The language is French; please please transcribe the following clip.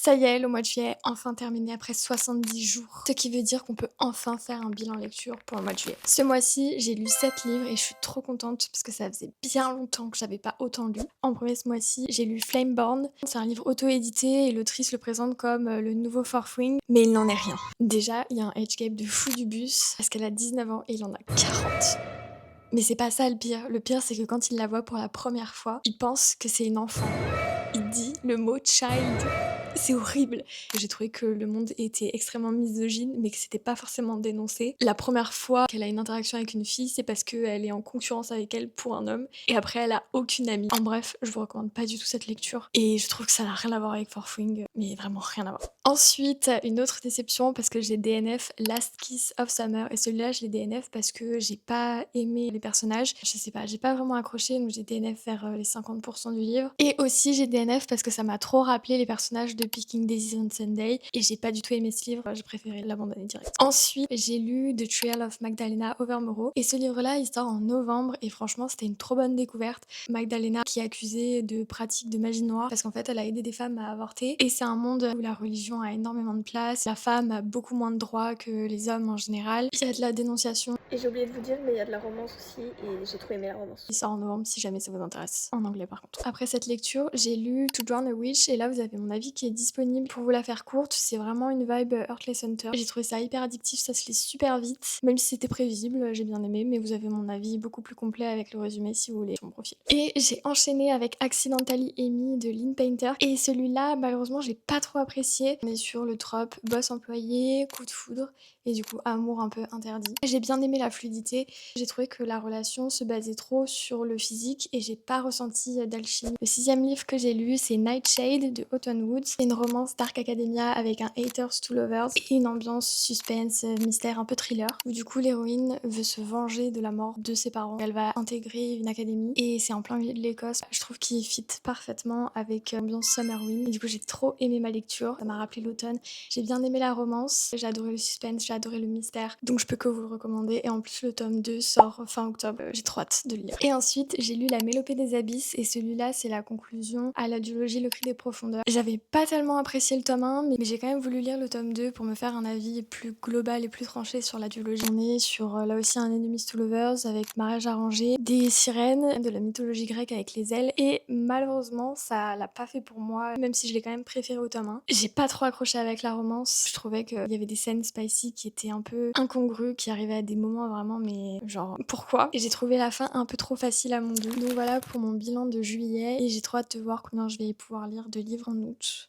Ça y est, le mois de juillet est enfin terminé après 70 jours. Ce qui veut dire qu'on peut enfin faire un bilan lecture pour le mois de juillet. Ce mois-ci, j'ai lu 7 livres et je suis trop contente parce que ça faisait bien longtemps que j'avais pas autant lu. En premier ce mois-ci, j'ai lu Flameborn. C'est un livre auto-édité et l'autrice le présente comme le nouveau Fourth Wing, mais il n'en est rien. Déjà, il y a un age gap de fou du bus parce qu'elle a 19 ans et il en a 40. Mais c'est pas ça le pire. Le pire, c'est que quand il la voit pour la première fois, il pense que c'est une enfant. Il dit le mot child. C'est horrible. J'ai trouvé que le monde était extrêmement misogyne, mais que c'était pas forcément dénoncé. La première fois qu'elle a une interaction avec une fille, c'est parce qu'elle est en concurrence avec elle pour un homme. Et après, elle a aucune amie. En bref, je vous recommande pas du tout cette lecture. Et je trouve que ça n'a rien à voir avec Fourth Wing, mais vraiment rien à voir. Ensuite, une autre déception parce que j'ai DNF Last Kiss of Summer. Et celui-là, je l'ai DNF parce que j'ai pas aimé les personnages. Je sais pas, j'ai pas vraiment accroché, donc j'ai DNF vers les 50% du livre. Et aussi, j'ai DNF parce que ça m'a trop rappelé les personnages de Picking Daisies on Sunday. Et j'ai pas du tout aimé ce livre, j'ai préféré l'abandonner direct. Ensuite, j'ai lu The Trial of Magdalena Overmorough. Et ce livre-là, il sort en novembre. Et franchement, c'était une trop bonne découverte. Magdalena qui est accusée de pratique de magie noire parce qu'en fait, elle a aidé des femmes à avorter. Et c'est un monde où la religion a énormément de place. La femme a beaucoup moins de droits que les hommes en général. Il y a de la dénonciation. Et j'ai oublié de vous dire, mais il y a de la romance aussi. Et j'ai trop aimé la romance. Il sort en novembre si jamais ça vous intéresse. En anglais par contre. Après cette lecture, j'ai lu To Drown a Witch. Et là, vous avez mon avis qui est disponible. Pour vous la faire courte, c'est vraiment une vibe Heartless Hunter. J'ai trouvé ça hyper addictif, ça se lit super vite. Même si c'était prévisible, j'ai bien aimé. Mais vous avez mon avis beaucoup plus complet avec le résumé si vous voulez sur mon profil. Et j'ai enchaîné avec Accidentally Amy de Lynn Painter. Et celui-là, malheureusement, j'ai pas trop apprécié. On est sur le trope boss employé, coup de foudre et du coup amour un peu interdit. J'ai bien aimé la fluidité. J'ai trouvé que la relation se basait trop sur le physique et j'ai pas ressenti d'alchimie. Le 6e livre que j'ai lu, c'est Nightshade de Autumn Woods. C'est une romance Dark Academia avec un Haters to Lovers et une ambiance suspense, mystère, un peu thriller. Où du coup l'héroïne veut se venger de la mort de ses parents. Elle va intégrer une académie et c'est en plein milieu de l'Écosse. Je trouve qu'il fit parfaitement avec l'ambiance Summer Wind. Et du coup j'ai trop aimé ma lecture. Ça m'a rappelé l'automne. J'ai bien aimé la romance. J'ai adoré le suspense, j'ai adoré le mystère. Donc je peux que vous le recommander. Et en plus le tome 2 sort fin octobre. J'ai trop hâte de le lire. Et ensuite j'ai lu La Mélopée des Abysses et celui-là c'est la conclusion à la duologie Le Cri des Profondeurs. J'avais pas tellement apprécié le tome 1 mais j'ai quand même voulu lire le tome 2 pour me faire un avis plus global et plus tranché sur la duologie. On est sur là aussi un Enemies to Lovers avec mariage arrangé, des sirènes, de la mythologie grecque avec les ailes et malheureusement ça l'a pas fait pour moi même si je l'ai quand même préféré au tome 1. J'ai pas trop accroché avec la romance. Je trouvais qu'il y avait des scènes spicy qui étaient un peu incongrues, qui arrivaient à des moments vraiment mais genre pourquoi? Et j'ai trouvé la fin un peu trop facile à mon goût. Donc voilà pour mon bilan de juillet et j'ai trop hâte de voir combien je vais pouvoir lire de livres en août.